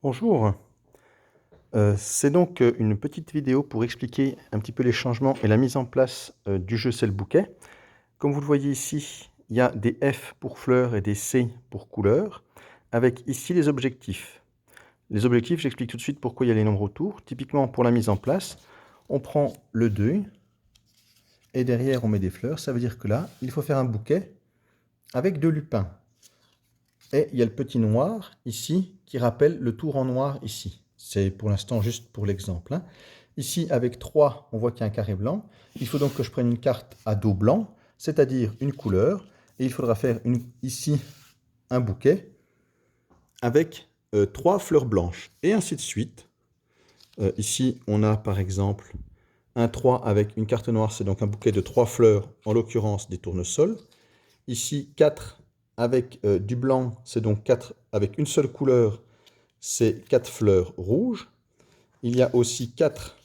Bonjour, c'est donc une petite vidéo pour expliquer un petit peu les changements et la mise en place du jeu C'est le bouquet. Comme vous le voyez ici, il y a des F pour fleurs et des C pour couleurs, avec ici les objectifs. Les objectifs, j'explique tout de suite pourquoi il y a les nombres autour. Typiquement pour la mise en place, on prend le deuil et derrière on met des fleurs. Ça veut dire que là, il faut faire un bouquet avec 2 lupins. Et il y a le petit noir ici qui rappelle le tour en noir ici. C'est pour l'instant juste pour l'exemple, hein. Ici, avec 3, on voit qu'il y a un carré blanc. Il faut donc que je prenne une carte à dos blanc, c'est-à-dire une couleur. Et il faudra faire ici un bouquet avec 3 fleurs blanches. Et ainsi de suite. Ici, on a par exemple un 3 avec une carte noire, c'est donc un bouquet de 3 fleurs, en l'occurrence des tournesols. Ici, 4 avec du blanc, c'est donc 4 avec une seule couleur, c'est 4 fleurs rouges. Il y a aussi 4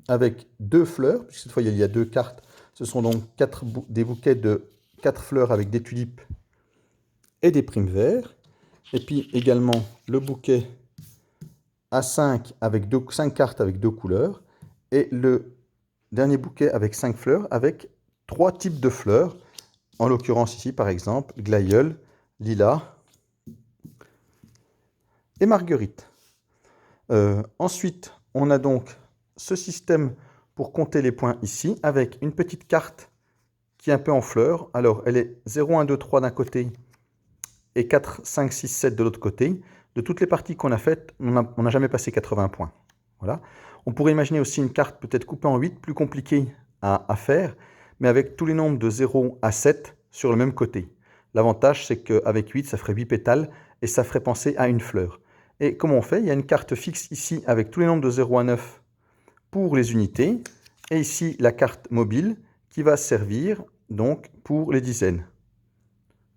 avec 2 fleurs, puisque cette fois il y a 2 cartes. Ce sont donc des bouquets de 4 fleurs avec des tulipes et des primes verts. Et puis également le bouquet à 5 avec 5 cartes avec 2 couleurs. Et le dernier bouquet avec 5 fleurs avec 3 types de fleurs. En l'occurrence ici, par exemple, glaïeul, lilas et marguerite. Ensuite, on a donc ce système pour compter les points ici, avec une petite carte qui est un peu en fleurs. Alors, elle est 0, 1, 2, 3 d'un côté et 4, 5, 6, 7 de l'autre côté. De toutes les parties qu'on a faites, on n'a jamais passé 80 points. Voilà. On pourrait imaginer aussi une carte peut-être coupée en 8, plus compliquée à faire, mais avec tous les nombres de 0 à 7 sur le même côté. L'avantage, c'est qu'avec 8, ça ferait 8 pétales et ça ferait penser à une fleur. Et comment on fait? Il y a une carte fixe ici avec tous les nombres de 0 à 9 pour les unités. Et ici, la carte mobile qui va servir donc pour les dizaines.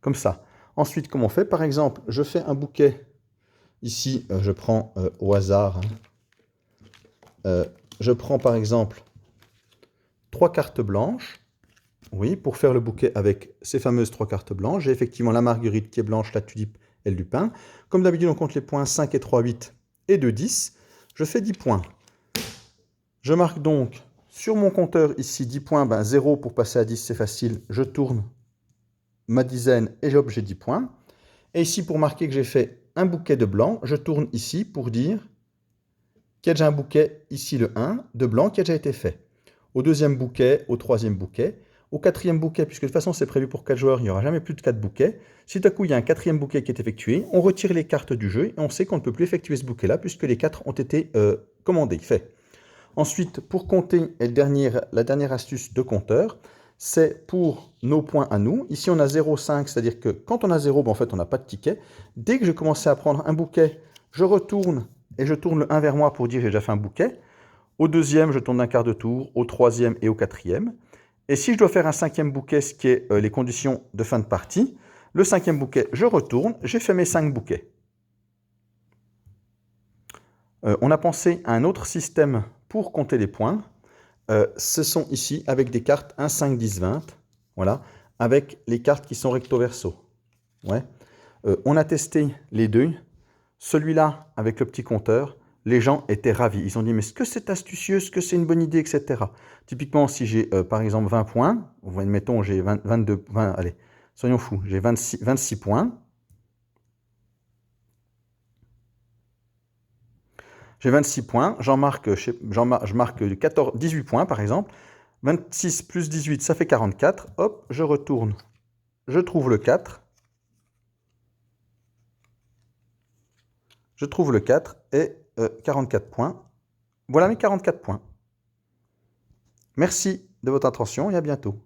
Comme ça. Ensuite, comment on fait? Par exemple, je fais un bouquet. Ici, je prends au hasard. Je prends par exemple 3 cartes blanches. Oui, pour faire le bouquet avec ces fameuses 3 cartes blanches. J'ai effectivement la marguerite qui est blanche, la tulipe et le lupin. Comme d'habitude, on compte les points 5 et 3, 8 et 2, 10. Je fais 10 points. Je marque donc sur mon compteur ici 10 points. 0 pour passer à 10, c'est facile. Je tourne ma dizaine et j'ai 10 points. Et ici, pour marquer que j'ai fait un bouquet de blanc, je tourne ici pour dire qu'il y a déjà un bouquet, ici le 1, de blanc qui a déjà été fait. Au deuxième bouquet, au troisième bouquet, au quatrième bouquet, puisque de toute façon c'est prévu pour 4 joueurs, il n'y aura jamais plus de 4 bouquets. Si tout à coup il y a un quatrième bouquet qui est effectué, on retire les cartes du jeu et on sait qu'on ne peut plus effectuer ce bouquet-là puisque les 4 ont été commandés, faits. Ensuite, pour compter, et la dernière astuce de compteur, c'est pour nos points à nous. Ici, on a 0,5, c'est-à-dire que quand on a 0, en fait, on n'a pas de ticket. Dès que je commence à prendre un bouquet, je retourne et je tourne le 1 vers moi pour dire j'ai déjà fait un bouquet. Au deuxième, je tourne d'un quart de tour, au troisième et au quatrième. Et si je dois faire un cinquième bouquet, ce qui est les conditions de fin de partie, le cinquième bouquet, je retourne, j'ai fait mes 5 bouquets. On a pensé à un autre système pour compter les points. Ce sont ici avec des cartes 1, 5, 10, 20. Voilà, avec les cartes qui sont recto verso. Ouais. On a testé les deux. Celui-là, avec le petit compteur, les gens étaient ravis. Ils ont dit, mais est-ce que c'est astucieux, est-ce que c'est une bonne idée, etc. Typiquement, si j'ai par exemple 20 points, mettons j'ai 22, allez, soyons fous, j'ai 26 points. J'ai 26 points, je marque 18 points par exemple. 26 plus 18, ça fait 44. Hop, je retourne. Je trouve le 4. Je trouve le 4 et 44 points. Voilà mes 44 points. Merci de votre attention et à bientôt.